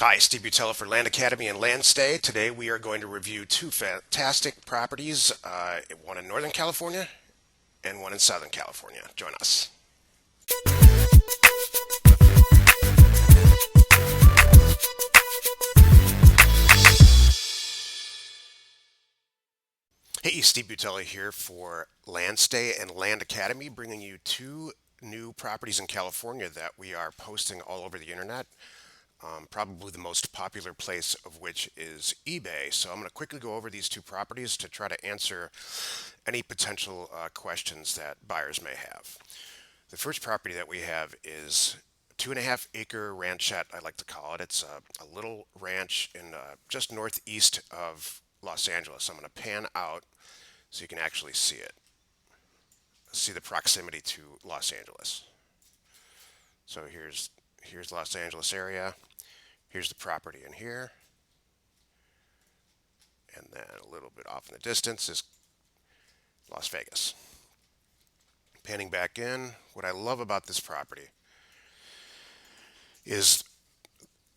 Hi, Steve Butala for Land Academy and Land Stay. Today we are going to review two fantastic properties, one in Northern California and one in Southern California. Join us. Hey, Steve Butala here for Land Stay and Land Academy, bringing you two new properties in California that we are posting all over the internet. Probably the most popular place of which is eBay. So I'm going to quickly go over these two properties to try to answer any potential questions that buyers may have. The first property that we have is a 2.5 acre ranchette, I like to call it. It's a little ranch in just northeast of Los Angeles. I'm going to pan out so you can actually see it. See the proximity to Los Angeles. So here's Los Angeles area. Here's the property in here. And then a little bit off in the distance is Las Vegas. Panning back in, what I love about this property is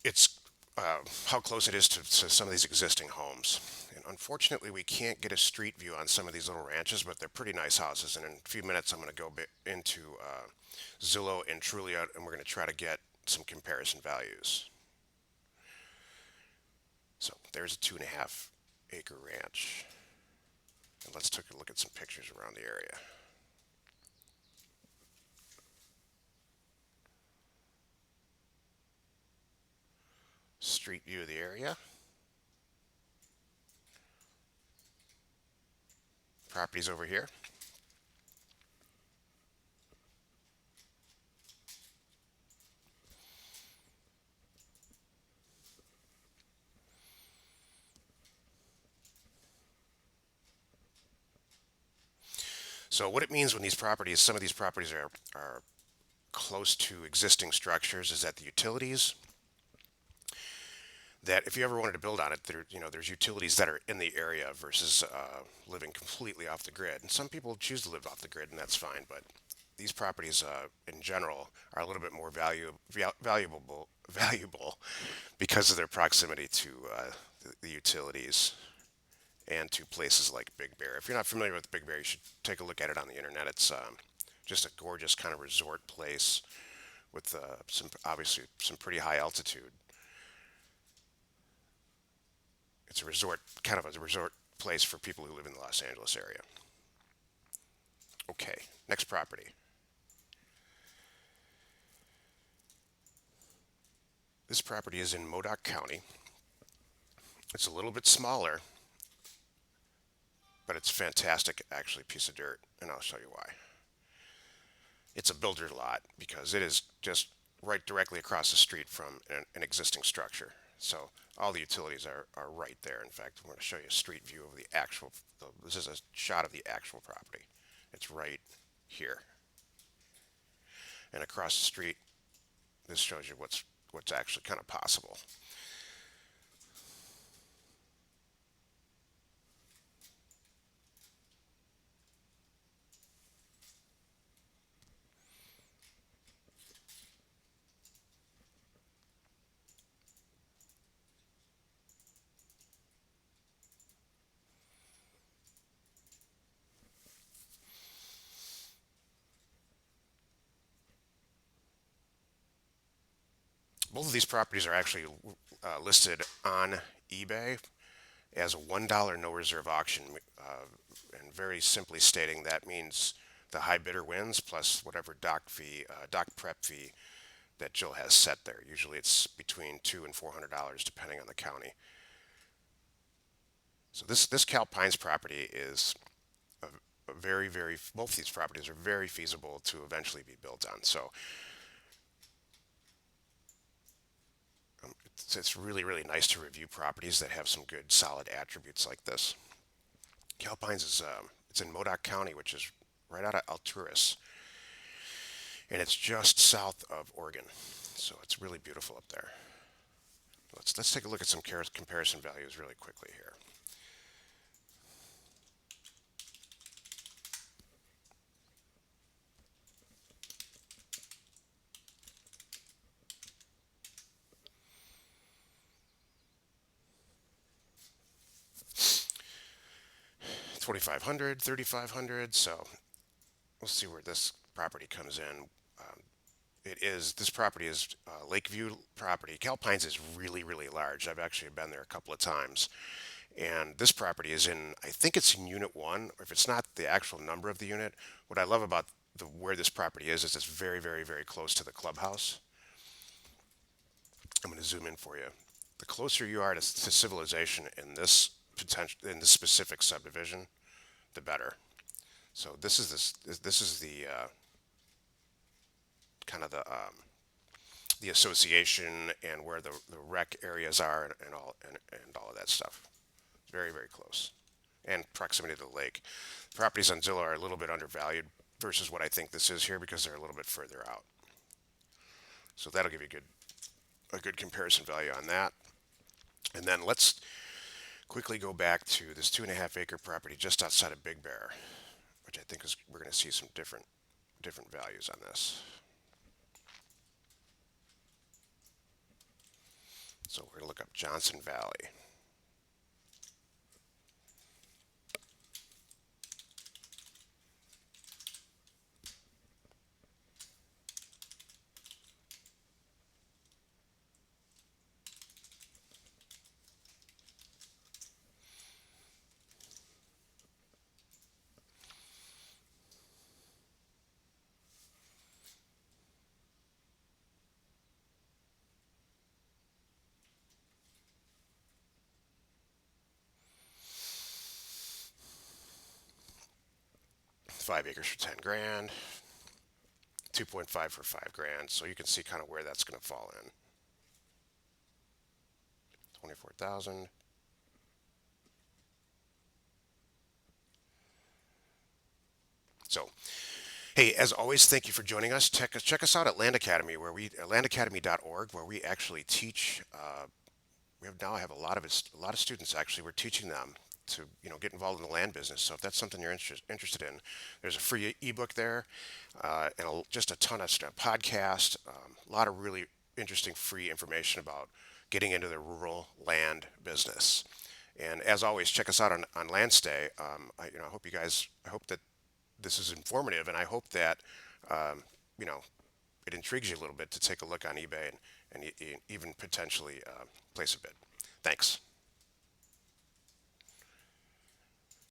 it's how close it is to some of these existing homes. And unfortunately, we can't get a street view on some of these little ranches, but they're pretty nice houses. And in a few minutes, I'm going to go into Zillow and Trulia, and we're going to try to get some comparison values. So there's a 2.5 acre ranch. And let's take a look at some pictures around the area. Street view of the area. Properties over here. So what it means when some of these properties are close to existing structures is that the utilities, that if you ever wanted to build on it, there's utilities that are in the area versus living completely off the grid. And some people choose to live off the grid, and that's fine. But these properties, in general, are a little bit more valuable because of their proximity to the utilities and to places like Big Bear. If you're not familiar with Big Bear, you should take a look at it on the internet. It's just a gorgeous kind of resort place with obviously some pretty high altitude. It's a resort, kind of a resort place for people who live in the Los Angeles area. Okay, next property. This property is in Modoc County. It's a little bit smaller, but it's fantastic, actually, piece of dirt, and I'll show you why. It's a builder lot because it is just right directly across the street from an existing structure. So all the utilities are right there. In fact, I'm going to show you a street view of this is a shot of the actual property. It's right here. And across the street, this shows you what's actually kind of possible. Both of these properties are actually listed on eBay as a $1 no reserve auction, and very simply stating that means the high bidder wins plus whatever dock prep fee that Jill has set there. Usually it's between $200 and $400 depending on the county. So this Cal Pines property is both these properties are very feasible to eventually be built on. So it's really, really nice to review properties that have some good, solid attributes like this. Cal Pines is it's in Modoc County, which is right out of Alturas, and it's just south of Oregon. So it's really beautiful up there. Let's take a look at some comparison values really quickly here. 2,500, 3,500. So we'll see where this property comes in. This property is Lakeview property. Calpines is really, really large. I've actually been there a couple of times. And this property is in, I think it's in Unit 1, or if it's not the actual number of the unit. What I love about where this property is it's very, very, very close to the clubhouse. I'm going to zoom in for you. The closer you are to civilization in this specific subdivision, the better. So this is the kind of the association and where the rec areas are and all of that stuff. Very, very close. And proximity to the lake. Properties on Zillow are a little bit undervalued versus what I think this is here because they're a little bit further out. So that'll give you a good comparison value on that. And then let's quickly go back to this 2.5 acre property just outside of Big Bear, which I think is we're going to see some different values on this. So we're going to look up Johnson Valley. 5 acres for 10 grand. 2.5 for 5 grand. So you can see kind of where that's going to fall in. 24,000. So, hey, as always, thank you for joining us. Check us out at Land Academy, landacademy.org, where we actually teach. We have a lot of students actually. We're teaching them to get involved in the land business. So if that's something you're interested in, there's a free ebook there, and just a ton of stuff, podcast, a lot of really interesting free information about getting into the rural land business. And as always, check us out on Landstay. I hope that this is informative, and I hope that um, you know it intrigues you a little bit to take a look on eBay and even potentially place a bid. Thanks.